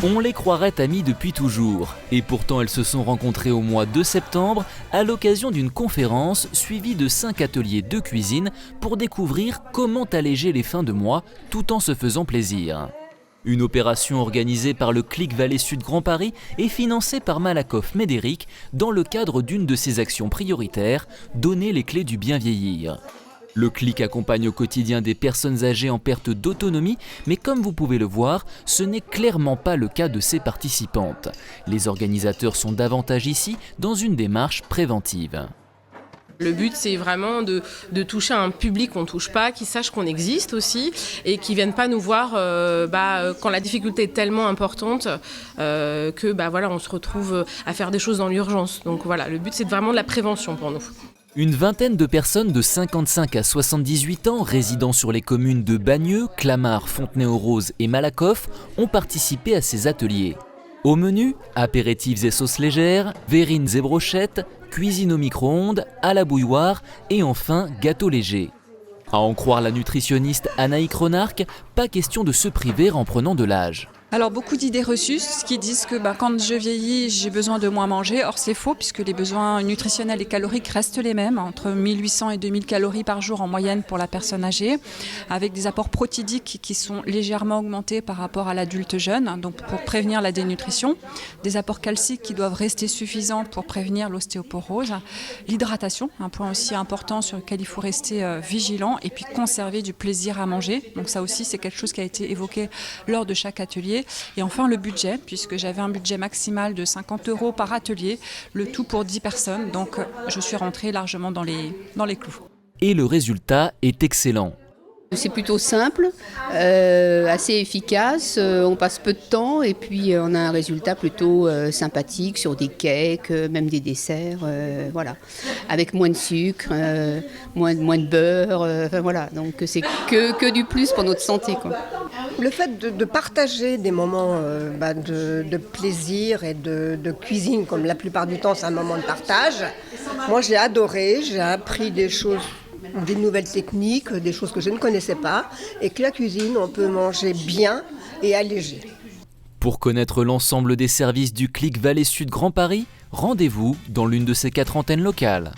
On les croirait amies depuis toujours, et pourtant elles se sont rencontrées au mois de septembre à l'occasion d'une conférence suivie de 5 ateliers de cuisine pour découvrir comment alléger les fins de mois tout en se faisant plaisir. Une opération organisée par le Click Vallée Sud Grand Paris et financée par Malakoff Médéric dans le cadre d'une de ses actions prioritaires, donner les clés du bien vieillir. Le Click accompagne au quotidien des personnes âgées en perte d'autonomie, mais comme vous pouvez le voir, ce n'est clairement pas le cas de ses participantes. Les organisateurs sont davantage ici dans une démarche préventive. Le but, c'est vraiment de toucher un public qu'on ne touche pas, qui sache qu'on existe aussi et qui ne viennent pas nous voir quand la difficulté est tellement importante que on se retrouve à faire des choses dans l'urgence. Donc voilà, le but, c'est vraiment de la prévention pour nous. Une vingtaine de personnes de 55 à 78 ans résidant sur les communes de Bagneux, Clamart, Fontenay-aux-Roses et Malakoff ont participé à ces ateliers. Au menu, apéritifs et sauces légères, verrines et brochettes, cuisine au micro-ondes, à la bouilloire et enfin gâteaux légers. À en croire la nutritionniste Anaïk Renarc, pas question de se priver en prenant de l'âge. Alors beaucoup d'idées reçues qui disent que quand je vieillis, j'ai besoin de moins manger. Or c'est faux puisque les besoins nutritionnels et caloriques restent les mêmes, entre 1800 et 2000 calories par jour en moyenne pour la personne âgée, avec des apports protidiques qui sont légèrement augmentés par rapport à l'adulte jeune, donc pour prévenir la dénutrition, des apports calciques qui doivent rester suffisants pour prévenir l'ostéoporose, l'hydratation, un point aussi important sur lequel il faut rester vigilant, et puis conserver du plaisir à manger. Donc ça aussi c'est quelque chose qui a été évoqué lors de chaque atelier. Et enfin le budget, puisque j'avais un budget maximal de 50 € par atelier, le tout pour 10 personnes, donc je suis rentrée largement dans les clous. Et le résultat est excellent. C'est plutôt simple, assez efficace, on passe peu de temps et puis on a un résultat plutôt sympathique sur des cakes, même des desserts, avec moins de sucre, moins de beurre, donc c'est que du plus pour notre santé, quoi. Le fait de partager des moments de plaisir et de cuisine, comme la plupart du temps c'est un moment de partage, moi j'ai adoré, j'ai appris des choses, des nouvelles techniques, des choses que je ne connaissais pas, et que la cuisine, on peut manger bien et allégé. Pour connaître l'ensemble des services du Click Vallée Sud Grand Paris, rendez-vous dans l'une de ses 4 antennes locales.